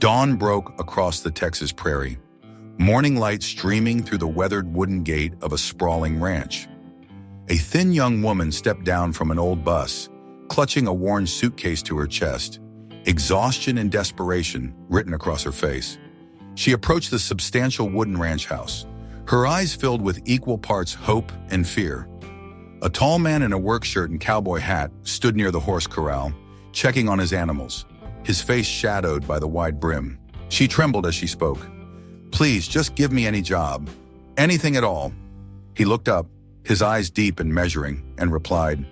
Dawn broke across the Texas prairie, morning light streaming through the weathered wooden gate of a sprawling ranch. A thin young woman stepped down from an old bus, clutching a worn suitcase to her chest, exhaustion and desperation written across her face. She approached the substantial wooden ranch house, her eyes filled with equal parts hope and fear. A tall man in a work shirt and cowboy hat stood near the horse corral, checking on his animals, his face shadowed by the wide brim. She trembled as she spoke. "Please, just give me any job. Anything at all." He looked up, his eyes deep and measuring, and replied,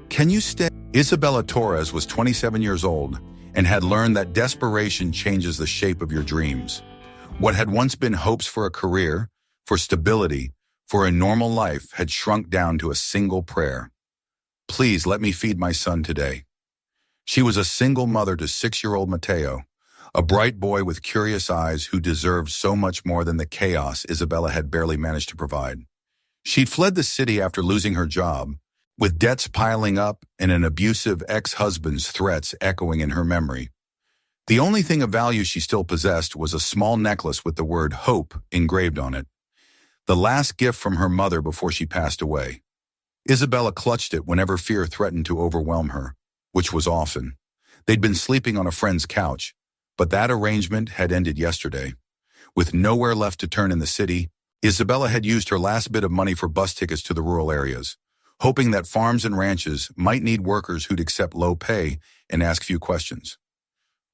"Can you stay?" Isabella Torres was 27 years old and had learned that desperation changes the shape of your dreams. What had once been hopes for a career, for stability, for a normal life had shrunk down to a single prayer. "Please let me feed my son today." She was a single mother to 6-year-old Mateo, a bright boy with curious eyes who deserved so much more than the chaos Isabella had barely managed to provide. She'd fled the city after losing her job, with debts piling up and an abusive ex-husband's threats echoing in her memory. The only thing of value she still possessed was a small necklace with the word hope engraved on it, the last gift from her mother before she passed away. Isabella clutched it whenever fear threatened to overwhelm her, which was often. They'd been sleeping on a friend's couch, but that arrangement had ended yesterday. With nowhere left to turn in the city, Isabella had used her last bit of money for bus tickets to the rural areas, hoping that farms and ranches might need workers who'd accept low pay and ask few questions.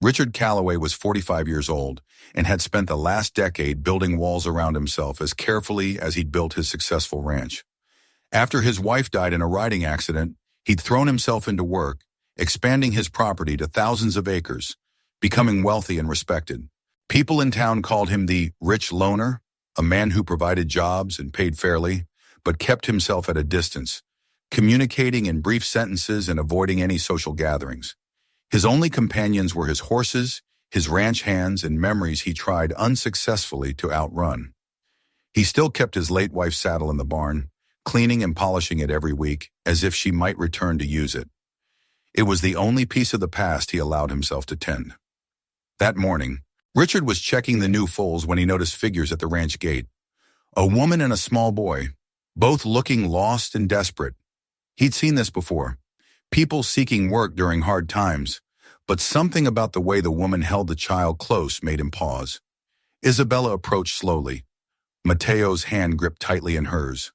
Richard Calloway was 45 years old and had spent the last decade building walls around himself as carefully as he'd built his successful ranch. After his wife died in a riding accident, he'd thrown himself into work, expanding his property to thousands of acres, becoming wealthy and respected. People in town called him the rich loner, a man who provided jobs and paid fairly, but kept himself at a distance, communicating in brief sentences and avoiding any social gatherings. His only companions were his horses, his ranch hands, and memories he tried unsuccessfully to outrun. He still kept his late wife's saddle in the barn, cleaning and polishing it every week, as if she might return to use it. It was the only piece of the past he allowed himself to tend. That morning, Richard was checking the new foals when he noticed figures at the ranch gate. A woman and a small boy, both looking lost and desperate. He'd seen this before. People seeking work during hard times, but something about the way the woman held the child close made him pause. Isabella approached slowly, Mateo's hand gripped tightly in hers.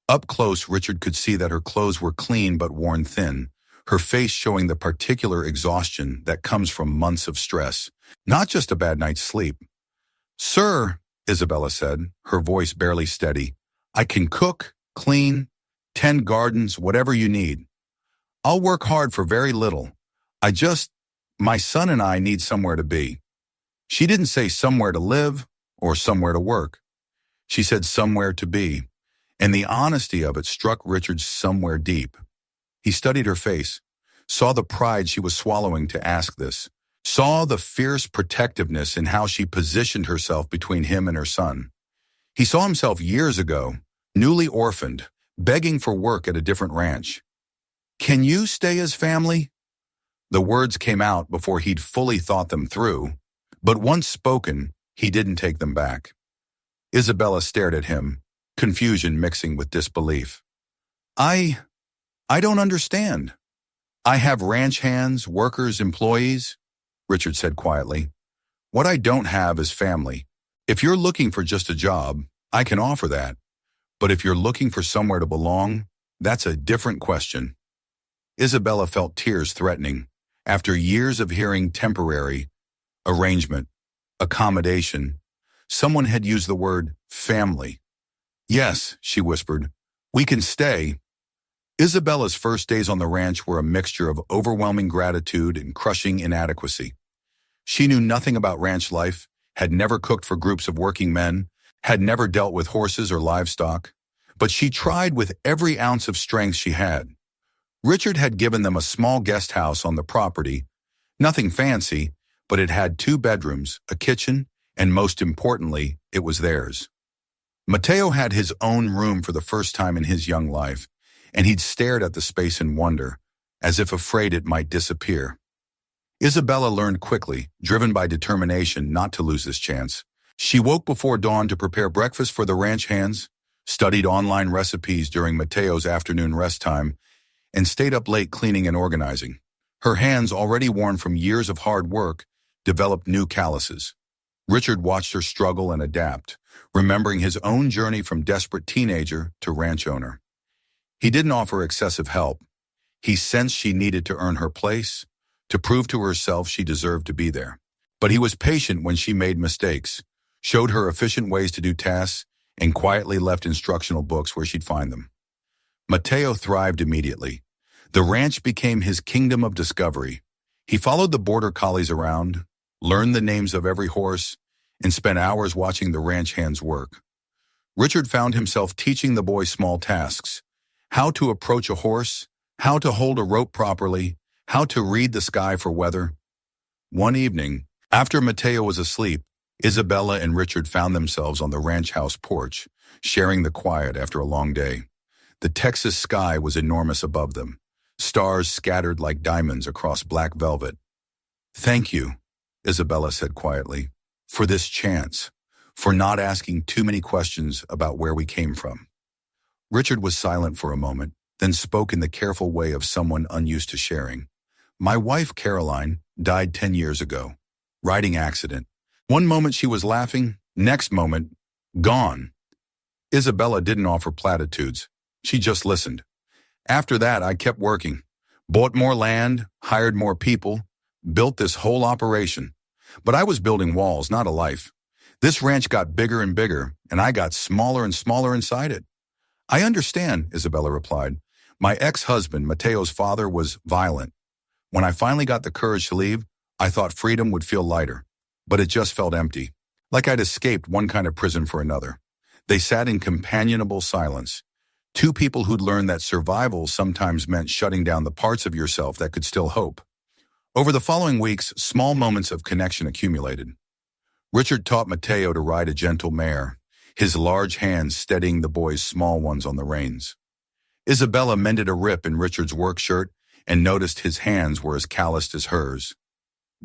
Up close, Richard could see that her clothes were clean but worn thin, her face showing the particular exhaustion that comes from months of stress, not just a bad night's sleep. "Sir," Isabella said, her voice barely steady, "I can cook, clean, tend gardens, whatever you need. I'll work hard for very little. My son and I need somewhere to be." She didn't say somewhere to live or somewhere to work. She said somewhere to be, and the honesty of it struck Richard somewhere deep. He studied her face, saw the pride she was swallowing to ask this, saw the fierce protectiveness in how she positioned herself between him and her son. He saw himself years ago, newly orphaned, begging for work at a different ranch. "Can you stay as family?" The words came out before he'd fully thought them through, but once spoken, he didn't take them back. Isabella stared at him, confusion mixing with disbelief. I don't understand. I have ranch hands, workers, employees," Richard said quietly. "What I don't have is family. If you're looking for just a job, I can offer that. But if you're looking for somewhere to belong, that's a different question." Isabella felt tears threatening. After years of hearing temporary, arrangement, accommodation, someone had used the word family. "Yes," she whispered, "we can stay." Isabella's first days on the ranch were a mixture of overwhelming gratitude and crushing inadequacy. She knew nothing about ranch life, had never cooked for groups of working men, had never dealt with horses or livestock, but she tried with every ounce of strength she had. Richard had given them a small guest house on the property, nothing fancy, but it had 2 bedrooms, a kitchen, and most importantly, it was theirs. Mateo had his own room for the first time in his young life, and he'd stared at the space in wonder, as if afraid it might disappear. Isabella learned quickly, driven by determination not to lose this chance. She woke before dawn to prepare breakfast for the ranch hands, studied online recipes during Mateo's afternoon rest time, and stayed up late cleaning and organizing. Her hands, already worn from years of hard work, developed new calluses. Richard watched her struggle and adapt, remembering his own journey from desperate teenager to ranch owner. He didn't offer excessive help. He sensed she needed to earn her place, to prove to herself she deserved to be there. But he was patient when she made mistakes, showed her efficient ways to do tasks, and quietly left instructional books where she'd find them. Mateo thrived immediately. The ranch became his kingdom of discovery. He followed the border collies around, learned the names of every horse, and spent hours watching the ranch hands work. Richard found himself teaching the boy small tasks: how to approach a horse, how to hold a rope properly, how to read the sky for weather. One evening, after Mateo was asleep, Isabella and Richard found themselves on the ranch house porch, sharing the quiet after a long day. The Texas sky was enormous above them, stars scattered like diamonds across black velvet. "Thank you," Isabella said quietly, "for this chance, for not asking too many questions about where we came from." Richard was silent for a moment, then spoke in the careful way of someone unused to sharing. "My wife, Caroline, died 10 years ago. Riding accident. One moment she was laughing, next moment, gone." Isabella didn't offer platitudes. She just listened. "After that, I kept working. Bought more land, hired more people, built this whole operation. But I was building walls, not a life. This ranch got bigger and bigger, and I got smaller and smaller inside it." "I understand," Isabella replied. "My ex-husband, Mateo's father, was violent. When I finally got the courage to leave, I thought freedom would feel lighter. But it just felt empty, like I'd escaped one kind of prison for another." They sat in companionable silence. Two people who'd learned that survival sometimes meant shutting down the parts of yourself that could still hope. Over the following weeks, small moments of connection accumulated. Richard taught Mateo to ride a gentle mare, his large hands steadying the boy's small ones on the reins. Isabella mended a rip in Richard's work shirt and noticed his hands were as calloused as hers.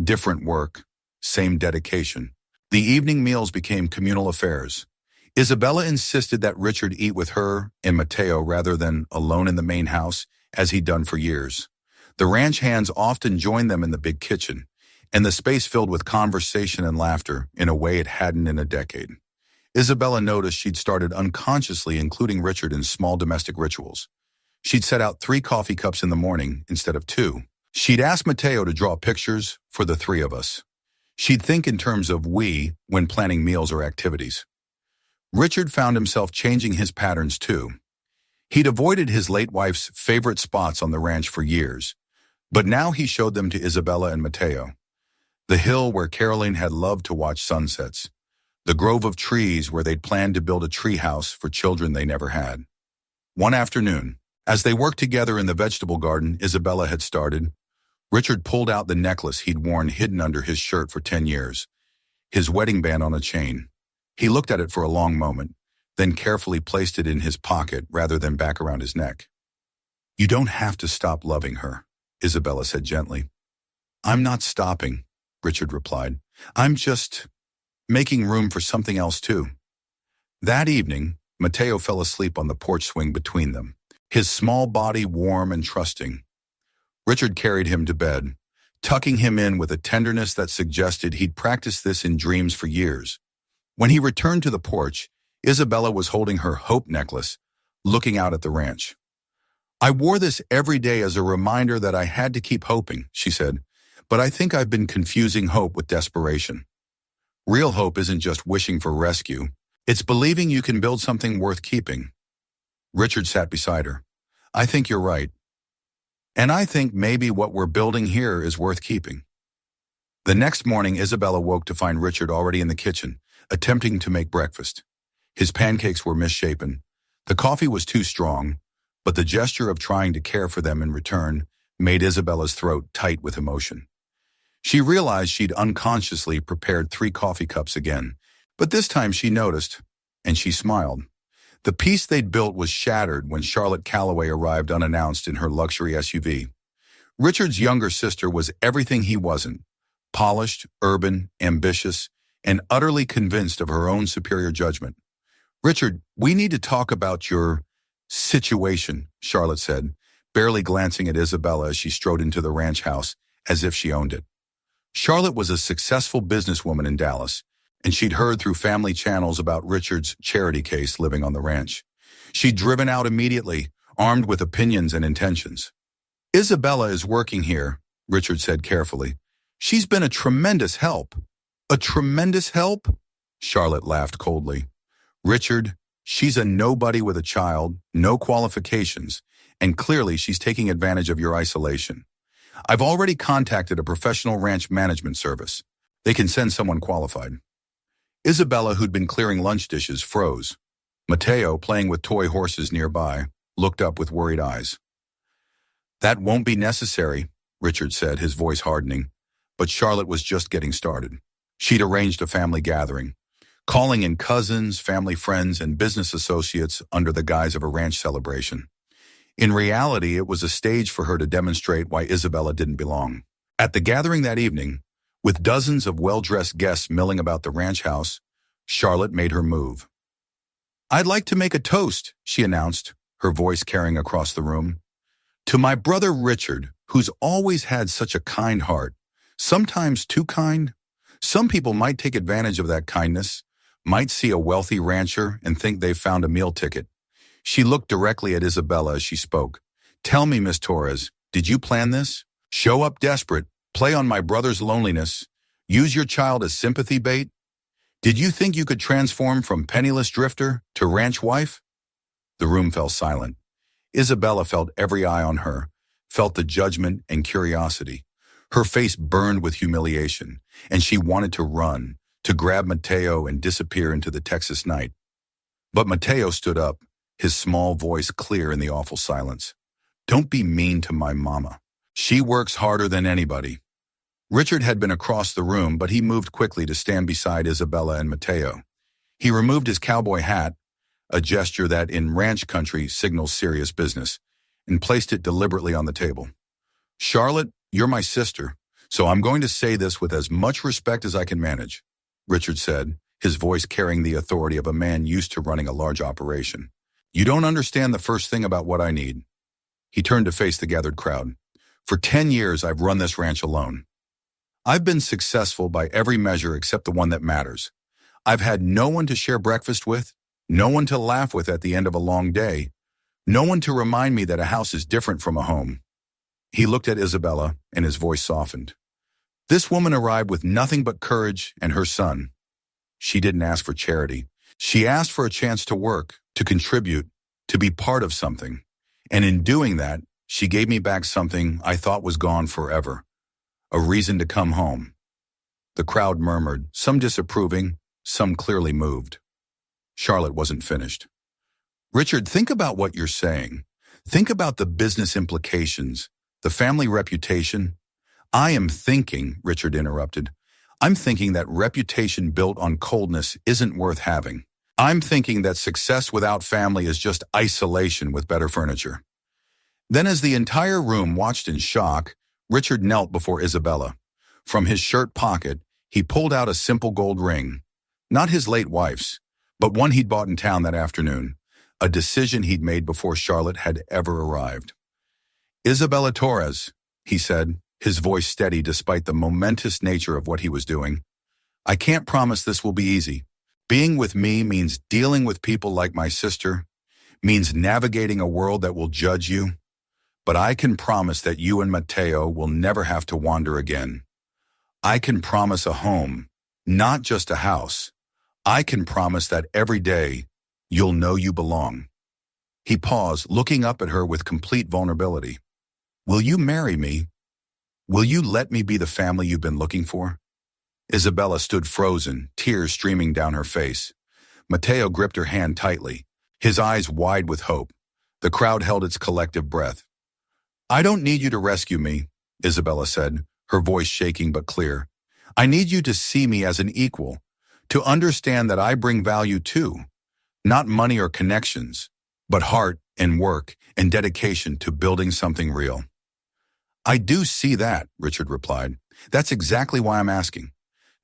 Different work, same dedication. The evening meals became communal affairs. Isabella insisted that Richard eat with her and Mateo rather than alone in the main house, as he'd done for years. The ranch hands often joined them in the big kitchen, and the space filled with conversation and laughter in a way it hadn't in a decade. Isabella noticed she'd started unconsciously including Richard in small domestic rituals. She'd set out 3 coffee cups in the morning instead of 2. She'd ask Mateo to draw pictures for the 3 of us. She'd think in terms of we when planning meals or activities. Richard found himself changing his patterns too. He'd avoided his late wife's favorite spots on the ranch for years, but now he showed them to Isabella and Mateo. The hill where Caroline had loved to watch sunsets. The grove of trees where they'd planned to build a tree house for children they never had. One afternoon, as they worked together in the vegetable garden Isabella had started, Richard pulled out the necklace he'd worn hidden under his shirt for 10 years, his wedding band on a chain. He looked at it for a long moment, then carefully placed it in his pocket rather than back around his neck. "You don't have to stop loving her," Isabella said gently. "I'm not stopping," Richard replied. "I'm just making room for something else too." That evening, Mateo fell asleep on the porch swing between them, his small body warm and trusting. Richard carried him to bed, tucking him in with a tenderness that suggested he'd practiced this in dreams for years. When he returned to the porch, Isabella was holding her hope necklace, looking out at the ranch. "I wore this every day as a reminder that I had to keep hoping," she said, "but I think I've been confusing hope with desperation. Real hope isn't just wishing for rescue. It's believing you can build something worth keeping." Richard sat beside her. "I think you're right. And I think maybe what we're building here is worth keeping." The next morning, Isabella woke to find Richard already in the kitchen, attempting to make breakfast. His pancakes were misshapen. The coffee was too strong, but the gesture of trying to care for them in return made Isabella's throat tight with emotion. She realized she'd unconsciously prepared 3 coffee cups again, but this time she noticed, and she smiled. The peace they'd built was shattered when Charlotte Calloway arrived unannounced in her luxury SUV. Richard's younger sister was everything he wasn't: polished, urban, ambitious, and utterly convinced of her own superior judgment. "Richard, we need to talk about your situation," Charlotte said, barely glancing at Isabella as she strode into the ranch house as if she owned it. Charlotte was a successful businesswoman in Dallas, and she'd heard through family channels about Richard's charity case living on the ranch. She'd driven out immediately, armed with opinions and intentions. "Isabella is working here," Richard said carefully. "She's been a tremendous help." "A tremendous help?" Charlotte laughed coldly. "Richard, she's a nobody with a child, no qualifications, and clearly she's taking advantage of your isolation. I've already contacted a professional ranch management service. They can send someone qualified." Isabella, who'd been clearing lunch dishes, froze. Mateo, playing with toy horses nearby, looked up with worried eyes. "That won't be necessary," Richard said, his voice hardening. But Charlotte was just getting started. She'd arranged a family gathering, calling in cousins, family friends, and business associates under the guise of a ranch celebration. In reality, it was a stage for her to demonstrate why Isabella didn't belong. At the gathering that evening, with dozens of well-dressed guests milling about the ranch house, Charlotte made her move. "I'd like to make a toast," she announced, her voice carrying across the room. "To my brother Richard, who's always had such a kind heart, sometimes too kind. Some people might take advantage of that kindness, might see a wealthy rancher and think they've found a meal ticket." She looked directly at Isabella as she spoke. "Tell me, Miss Torres, did you plan this? Show up desperate, play on my brother's loneliness, use your child as sympathy bait? Did you think you could transform from penniless drifter to ranch wife?" The room fell silent. Isabella felt every eye on her, felt the judgment and curiosity. Her face burned with humiliation, and she wanted to run, to grab Mateo and disappear into the Texas night. But Mateo stood up, his small voice clear in the awful silence. "Don't be mean to my mama. She works harder than anybody." Richard had been across the room, but he moved quickly to stand beside Isabella and Mateo. He removed his cowboy hat, a gesture that in ranch country signals serious business, and placed it deliberately on the table. "Charlotte, you're my sister, so I'm going to say this with as much respect as I can manage," Richard said, his voice carrying the authority of a man used to running a large operation. "You don't understand the first thing about what I need." He turned to face the gathered crowd. "For 10 years, I've run this ranch alone. I've been successful by every measure except the one that matters. I've had no one to share breakfast with, no one to laugh with at the end of a long day, no one to remind me that a house is different from a home." He looked at Isabella, and his voice softened. "This woman arrived with nothing but courage and her son. She didn't ask for charity. She asked for a chance to work, to contribute, to be part of something. And in doing that, she gave me back something I thought was gone forever. A reason to come home." The crowd murmured, some disapproving, some clearly moved. Charlotte wasn't finished. "Richard, think about what you're saying. Think about the business implications, the family reputation." "I am thinking," Richard interrupted, "I'm thinking that reputation built on coldness isn't worth having. I'm thinking that success without family is just isolation with better furniture." Then as the entire room watched in shock, Richard knelt before Isabella. From his shirt pocket, he pulled out a simple gold ring. Not his late wife's, but one he'd bought in town that afternoon, a decision he'd made before Charlotte had ever arrived. "Isabella Torres," he said, his voice steady despite the momentous nature of what he was doing. "I can't promise this will be easy. Being with me means dealing with people like my sister, means navigating a world that will judge you. But I can promise that you and Mateo will never have to wander again. I can promise a home, not just a house. I can promise that every day you'll know you belong." He paused, looking up at her with complete vulnerability. "Will you marry me? Will you let me be the family you've been looking for?" Isabella stood frozen, tears streaming down her face. Mateo gripped her hand tightly, his eyes wide with hope. The crowd held its collective breath. "I don't need you to rescue me," Isabella said, her voice shaking but clear. "I need you to see me as an equal, to understand that I bring value too, not money or connections, but heart and work and dedication to building something real." I do see that, Richard replied. That's exactly why I'm asking.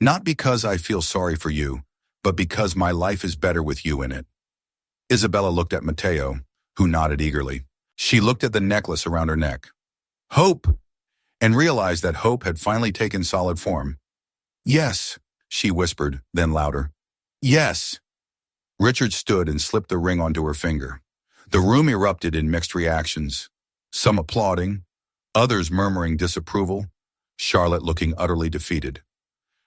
Not because I feel sorry for you, but because my life is better with you in it. Isabella looked at Matteo, who nodded eagerly. She looked at the necklace around her neck. Hope! And realized that hope had finally taken solid form. Yes, she whispered, then louder. Yes. Richard stood and slipped the ring onto her finger. The room erupted in mixed reactions, some applauding, others murmuring disapproval, Charlotte looking utterly defeated.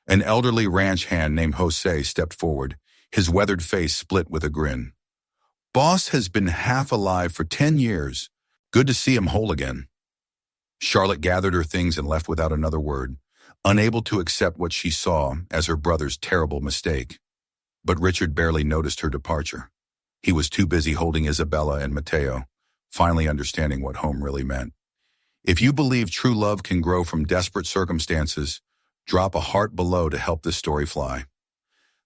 An elderly ranch hand named Jose stepped forward, his weathered face split with a grin. Boss has been half alive for 10 years. Good to see him whole again. Charlotte gathered her things and left without another word, unable to accept what she saw as her brother's terrible mistake. But Richard barely noticed her departure. He was too busy holding Isabella and Matteo, finally understanding what home really meant. If you believe true love can grow from desperate circumstances, drop a heart below to help this story fly.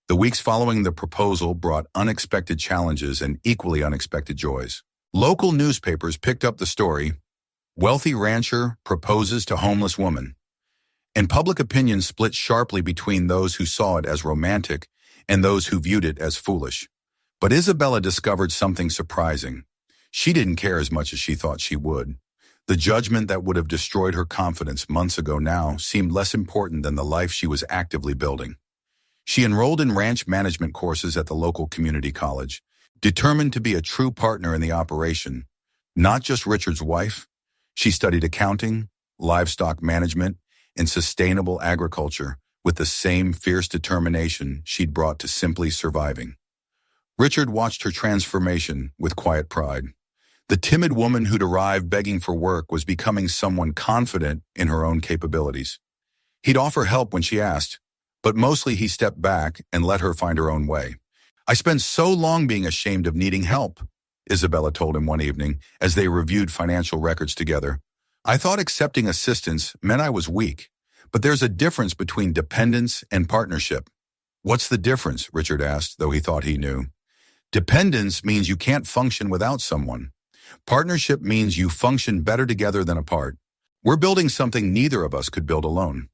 The weeks following the proposal brought unexpected challenges and equally unexpected joys. Local newspapers picked up the story, Wealthy Rancher Proposes to Homeless Woman, and public opinion split sharply between those who saw it as romantic and those who viewed it as foolish. But Isabella discovered something surprising. She didn't care as much as she thought she would. The judgment that would have destroyed her confidence months ago now seemed less important than the life she was actively building. She enrolled in ranch management courses at the local community college, determined to be a true partner in the operation. Not just Richard's wife, she studied accounting, livestock management, and sustainable agriculture with the same fierce determination she'd brought to simply surviving. Richard watched her transformation with quiet pride. The timid woman who'd arrived begging for work was becoming someone confident in her own capabilities. He'd offer help when she asked, but mostly he stepped back and let her find her own way. I spent so long being ashamed of needing help, Isabella told him one evening as they reviewed financial records together. I thought accepting assistance meant I was weak, but there's a difference between dependence and partnership. What's the difference? Richard asked, though he thought he knew. Dependence means you can't function without someone. Partnership means you function better together than apart. We're building something neither of us could build alone.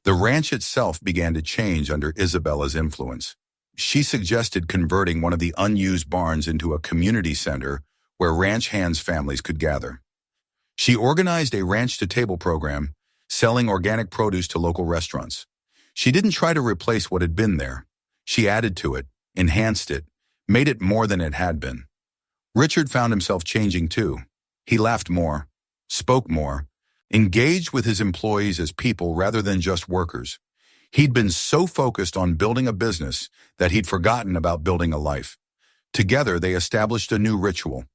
The ranch itself began to change under Isabella's influence. She suggested converting one of the unused barns into a community center where ranch hands' families could gather. She organized a ranch-to-table program, selling organic produce to local restaurants. She didn't try to replace what had been there. She added to it, enhanced it, made it more than it had been. Richard found himself changing too. He laughed more, spoke more, engaged with his employees as people rather than just workers. He'd been so focused on building a business that he'd forgotten about building a life. Together, they established a new ritual.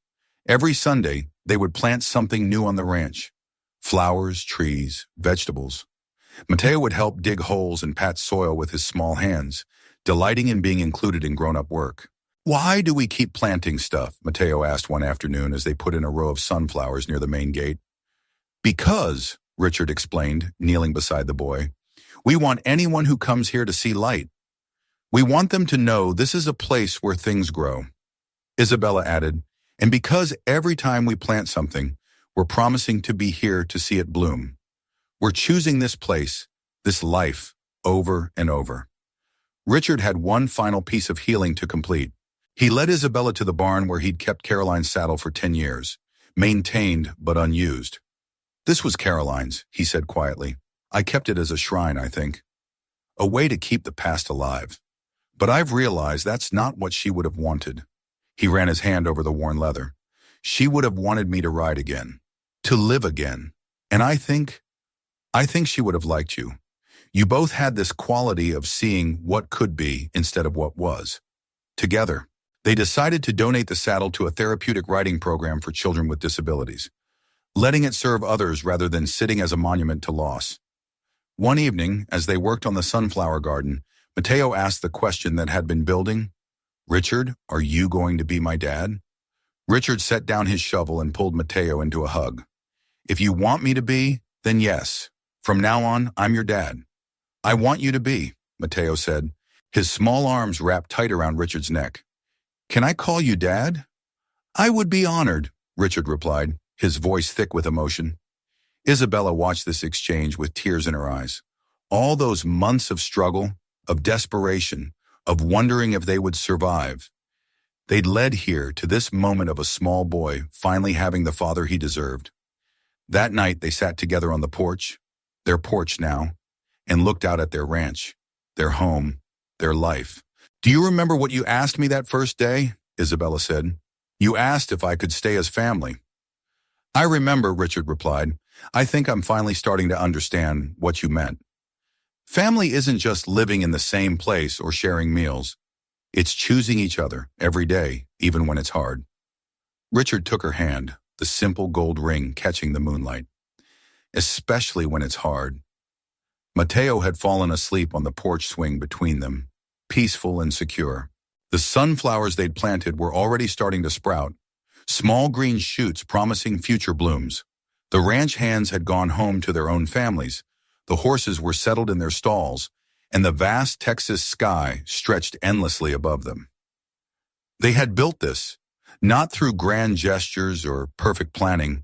Every Sunday, they would plant something new on the ranch. Flowers, trees, vegetables. Matteo would help dig holes and pat soil with his small hands, delighting in being included in grown-up work. Why do we keep planting stuff? Matteo asked one afternoon as they put in a row of sunflowers near the main gate. Because, Richard explained, kneeling beside the boy, we want anyone who comes here to see light. We want them to know this is a place where things grow. Isabella added, and because every time we plant something, we're promising to be here to see it bloom. We're choosing this place, this life, over and over. Richard had one final piece of healing to complete. He led Isabella to the barn where he'd kept Caroline's saddle for 10 years, maintained but unused. This was Caroline's, he said quietly. I kept it as a shrine, I think. A way to keep the past alive. But I've realized that's not what she would have wanted. He ran his hand over the worn leather. She would have wanted me to ride again, to live again. And I think she would have liked you. You both had this quality of seeing what could be instead of what was. Together, they decided to donate the saddle to a therapeutic riding program for children with disabilities, letting it serve others rather than sitting as a monument to loss. One evening, as they worked on the sunflower garden, Matteo asked the question that had been building, Richard, are you going to be my dad? Richard set down his shovel and pulled Matteo into a hug. If you want me to be, then yes. From now on, I'm your dad. I want you to be, Matteo said, his small arms wrapped tight around Richard's neck. Can I call you Dad? I would be honored, Richard replied, his voice thick with emotion. Isabella watched this exchange with tears in her eyes. All those months of struggle, of desperation, of wondering if they would survive, they'd led here to this moment of a small boy finally having the father he deserved. That night they sat together on the porch, their porch now, and looked out at their ranch, their home, their life. "Do you remember what you asked me that first day?" Isabella said. "You asked if I could stay as family." "I remember," Richard replied. "I think I'm finally starting to understand what you meant. Family isn't just living in the same place or sharing meals. It's choosing each other every day, even when it's hard." Richard took her hand, the simple gold ring catching the moonlight. "Especially when it's hard." Mateo had fallen asleep on the porch swing between them, peaceful and secure. The sunflowers they'd planted were already starting to sprout, small green shoots promising future blooms. The ranch hands had gone home to their own families, the horses were settled in their stalls, and the vast Texas sky stretched endlessly above them. They had built this, not through grand gestures or perfect planning,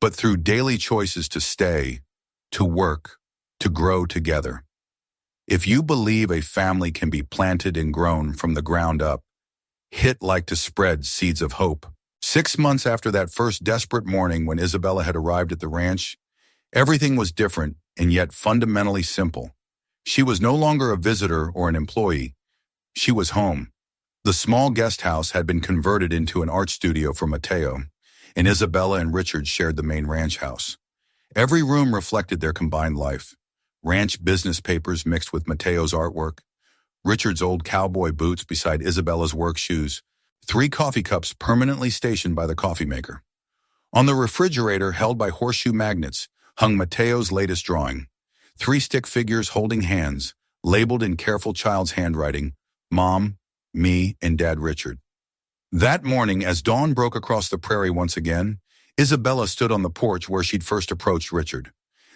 but through daily choices to stay, to work, to grow together. If you believe a family can be planted and grown from the ground up, hit like to spread seeds of hope. 6 months after that first desperate morning when Isabella had arrived at the ranch, everything was different and yet fundamentally simple. She was no longer a visitor or an employee. She was home. The small guest house had been converted into an art studio for Mateo, and Isabella and Richard shared the main ranch house. Every room reflected their combined life. Ranch business papers mixed with Mateo's artwork, Richard's old cowboy boots beside Isabella's work shoes, 3 coffee cups permanently stationed by the coffee maker. On the refrigerator, held by horseshoe magnets, hung Mateo's latest drawing. 3 stick figures holding hands, labeled in careful child's handwriting, Mom, me, and Dad Richard. That morning, as dawn broke across the prairie once again, Isabella stood on the porch where she'd first approached Richard.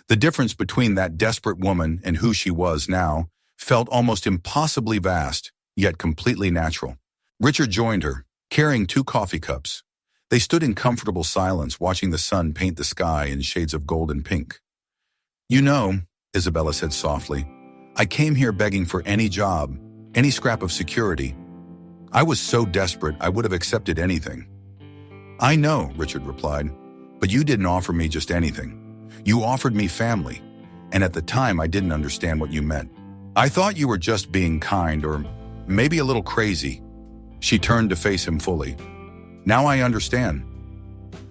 The difference between that desperate woman and who she was now felt almost impossibly vast, yet completely natural. Richard joined her, carrying 2 coffee cups. They stood in comfortable silence, watching the sun paint the sky in shades of gold and pink. "You know," Isabella said softly, "I came here begging for any job, any scrap of security. I was so desperate I would have accepted anything." "I know," Richard replied, "but you didn't offer me just anything. You offered me family, and at the time I didn't understand what you meant. I thought you were just being kind or maybe a little crazy." She turned to face him fully. "Now I understand.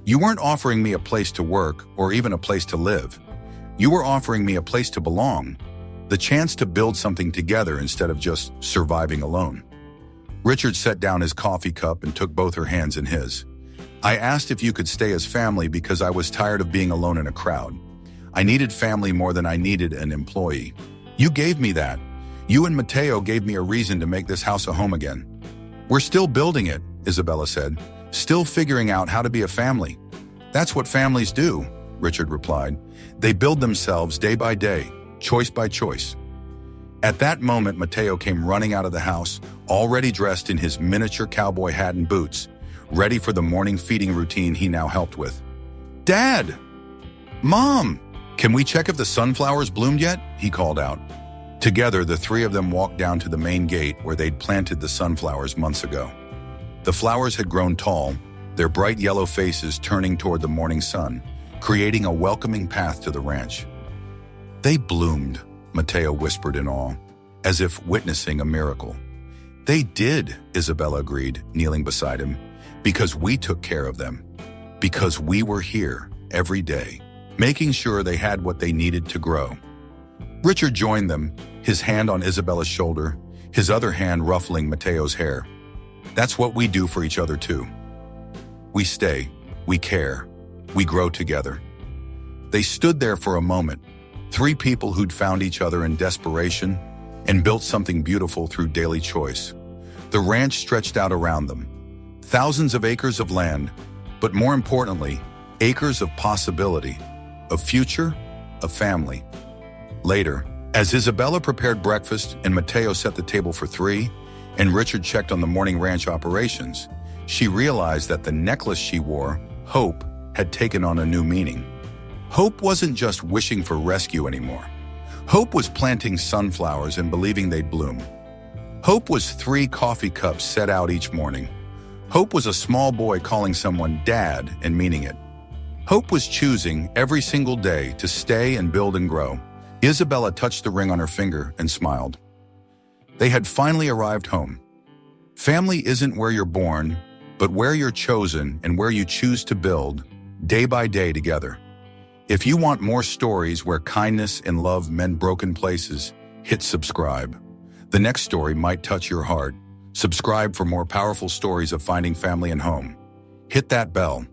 You weren't offering me a place to work or even a place to live. You were offering me a place to belong, the chance to build something together instead of just surviving alone." Richard set down his coffee cup and took both her hands in his. "I asked if you could stay as family because I was tired of being alone in a crowd. I needed family more than I needed an employee. You gave me that. You and Mateo gave me a reason to make this house a home again." "We're still building it," Isabella said, "still figuring out how to be a family." "That's what families do," Richard replied. "They build themselves day by day, choice by choice." At that moment, Mateo came running out of the house, already dressed in his miniature cowboy hat and boots, ready for the morning feeding routine he now helped with. "Dad! Mom! Can we check if the sunflowers bloomed yet?" he called out. Together, the 3 of them walked down to the main gate where they'd planted the sunflowers months ago. The flowers had grown tall, their bright yellow faces turning toward the morning sun, creating a welcoming path to the ranch. "They bloomed," Mateo whispered in awe, as if witnessing a miracle. "They did," Isabella agreed, kneeling beside him, "because we took care of them, because we were here every day, making sure they had what they needed to grow." Richard joined them, his hand on Isabella's shoulder, his other hand ruffling Mateo's hair. "That's what we do for each other too. We stay, we care, we grow together." They stood there for a moment, 3 people who'd found each other in desperation and built something beautiful through daily choice. The ranch stretched out around them, thousands of acres of land, but more importantly, acres of possibility, of future, of family. Later, as Isabella prepared breakfast and Mateo set the table for 3, and Richard checked on the morning ranch operations, she realized that the necklace she wore, Hope, had taken on a new meaning. Hope wasn't just wishing for rescue anymore. Hope was planting sunflowers and believing they'd bloom. Hope was 3 coffee cups set out each morning. Hope was a small boy calling someone dad and meaning it. Hope was choosing every single day to stay and build and grow. Isabella touched the ring on her finger and smiled. They had finally arrived home. Family isn't where you're born, but where you're chosen and where you choose to build, day by day together. If you want more stories where kindness and love mend broken places, hit subscribe. The next story might touch your heart. Subscribe for more powerful stories of finding family and home. Hit that bell.